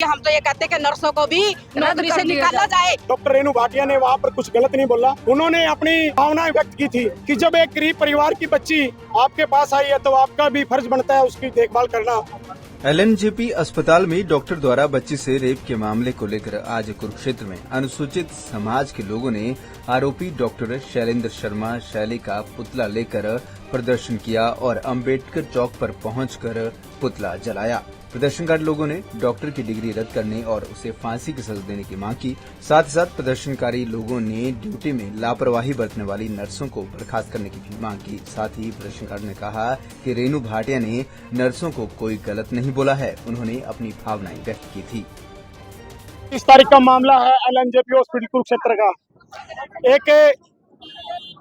हम तो ये कहते हैं कि नर्सों को भी नौकरी से निकाला जाए। डॉक्टर रेणु भाटिया ने वहाँ पर कुछ गलत नहीं बोला। उन्होंने अपनी भावनाएं व्यक्त की थी कि जब एक गरीब परिवार की बच्ची आपके पास आई है तो आपका भी फर्ज बनता है उसकी देखभाल करना। LNJP अस्पताल में डॉक्टर द्वारा बच्ची से रेप के मामले को लेकर आज कुरुक्षेत्र में अनुसूचित समाज के लोगों ने आरोपी डॉक्टर शैलेंद्र शर्मा शैली का पुतला लेकर प्रदर्शन किया और अंबेडकर चौक पर पहुंचकर पुतला जलाया। प्रदर्शनकारी लोगों ने डॉक्टर की डिग्री रद्द करने और उसे फांसी की सजा देने की मांग की। साथ ही साथ प्रदर्शनकारी लोगों ने ड्यूटी में लापरवाही बरतने वाली नर्सों को बर्खास्त करने की भी मांग की। साथ ही प्रदर्शनकारियों ने कहा कि रेणु भाटिया ने नर्सों को कोई गलत नहीं बोला है, उन्होंने अपनी भावनाएं व्यक्त की थी। 30 तारीख का मामला है LNJP हॉस्पिटल कुरुक्षेत्र का। एक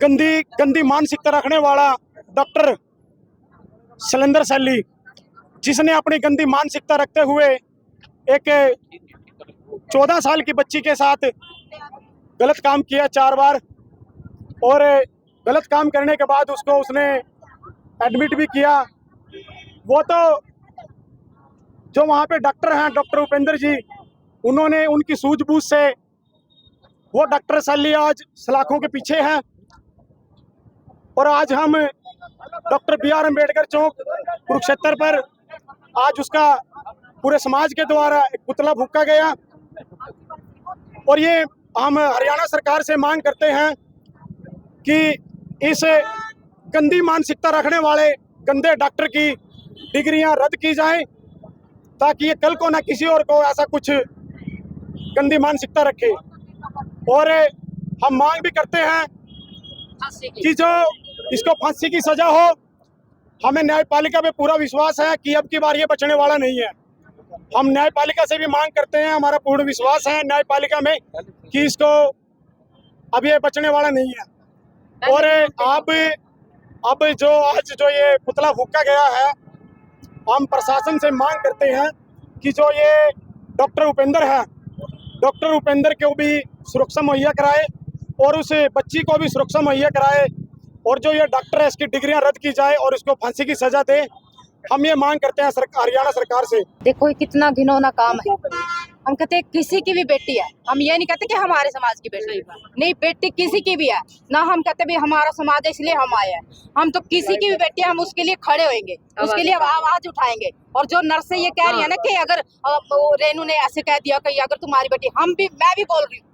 गंदी मानसिकता रखने वाला डॉक्टर शैलेंद्र शैली, जिसने अपनी गंदी मानसिकता रखते हुए एक 14 साल की बच्ची के साथ गलत काम किया 4 बार, और गलत काम करने के बाद उसने एडमिट भी किया। वो तो जो वहाँ पे डॉक्टर हैं, डॉक्टर उपेंद्र जी, उन्होंने उनकी सूझबूझ से वो डॉक्टर शैली आज सलाखों के पीछे हैं। और आज हम डॉक्टर BR अम्बेडकर चौक कुरुक्षेत्र पर आज उसका पूरे समाज के द्वारा एक पुतला फूंका गया। और ये हम हरियाणा सरकार से मांग करते हैं कि इस गंदी मानसिकता रखने वाले गंदे डॉक्टर की डिग्रियां रद्द की जाएं, ताकि ये कल को ना किसी और को ऐसा कुछ गंदी मानसिकता रखे। और हम मांग भी करते हैं कि जो इसको फांसी की सजा हो। हमें न्यायपालिका पे पूरा विश्वास है कि अब की बार ये बचने वाला नहीं है। हम न्यायपालिका से भी मांग करते हैं, हमारा पूर्ण विश्वास है न्यायपालिका में कि इसको अब ये बचने वाला नहीं है। और अब जो आज जो ये पुतला फूंका गया है, हम प्रशासन से मांग करते हैं कि जो ये डॉक्टर उपेंद्र है, डॉक्टर उपेंद्र को भी सुरक्षा मुहैया कराए और उस बच्ची को भी सुरक्षा मुहैया कराए, और जो ये डॉक्टर है इसकी डिग्रियां रद्द की जाए और इसको फांसी की सजा दे। हम ये मांग करते हैं हरियाणा सरकार से। देखो कितना घिनौना काम है। हम कहते हैं किसी की भी बेटी है, हम ये नहीं कहते कि हमारे समाज की बेटी नहीं, बेटी किसी की भी है ना। हम कहते भी हमारा समाज है इसलिए हम आए हैं। हम तो किसी की भी बेटी है, हम उसके लिए खड़े होंगे, उसके लिए आवाज उठाएंगे। और जो नर्स ये कह रही है ना कि अगर रेणु ने ऐसे कह दिया कि अगर तुम्हारी बेटी, मैं भी बोल रही हूँ,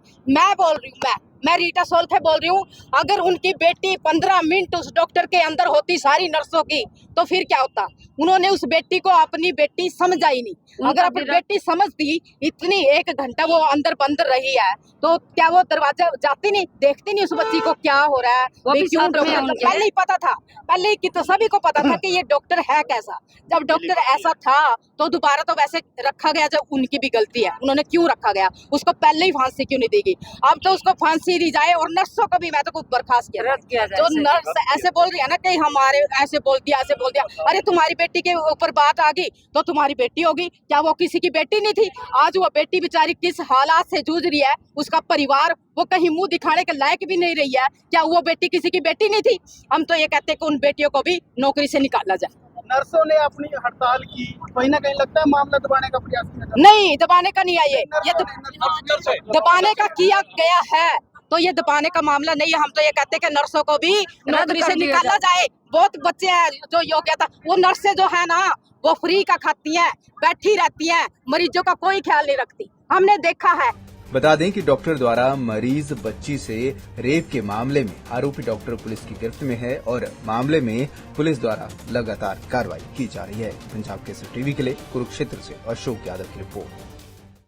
मैं रीटा सोलखे बोल रही हूँ, अगर उनकी बेटी 15 मिनट उस डॉक्टर के अंदर होती सारी नर्सों की, तो फिर क्या होता। उन्होंने उस बेटी को अपनी बेटी समझा ही नहीं। अगर अपनी बेटी समझती, इतनी 1 घंटा वो अंदर बंद रही है, तो क्या वो दरवाजा जाती नहीं, देखती नहीं उस बच्ची को क्या हो रहा है। क्यों डॉक्टर, पहले ही पता था, पहले ही तो सभी को पता था कि ये डॉक्टर है कैसा। जब डॉक्टर ऐसा था तो दोबारा तो वैसे रखा गया, जब उनकी भी गलती है, उन्होंने क्यों रखा गया, उसको पहले ही फांसी क्यों नहीं देगी। अब तो उसको फांसी दी जाए और नर्सों को भी मैं तो कुछ बर्खास्त किया। जो नर्स ऐसे बोल रही है ना कि हमारे ऐसे बोल दिया, अरे तुम्हारी बेटी के ऊपर बात आ गई तो तुम्हारी बेटी होगी, क्या वो किसी की बेटी नहीं थी। आज वो बेटी बेचारी किस हालात से जूझ रही है, उसका परिवार, वो कहीं मुंह दिखाने के लायक भी नहीं रही है। क्या वो बेटी किसी की बेटी नहीं थी। हम तो ये कहते हैं कि उन बेटियों को भी नौकरी से निकाला जाए। नर्सों ने अपनी हड़ताल की, कहीं ना कहीं लगता है मामला दबाने का प्रयास किया। नहीं, दबाने का नहीं है, ये दबाने का किया गया है, तो ये दबाने का मामला नहीं है। हम तो ये कहते हैं कि नर्सों को भी नौकरी से निकाला जाए। बहुत बच्चे हैं जो योग्यता, वो नर्सें जो है ना, वो फ्री का खाती हैं, बैठी रहती हैं, मरीजों का कोई ख्याल नहीं रखती, हमने देखा है। बता दें कि डॉक्टर द्वारा मरीज बच्ची से रेप के मामले में आरोपी डॉक्टर पुलिस की गिरफ्त में है और मामले में पुलिस द्वारा लगातार कार्रवाई की जा रही है। पंजाब केसरी टीवी के लिए कुरुक्षेत्र से अशोक यादव की रिपोर्ट।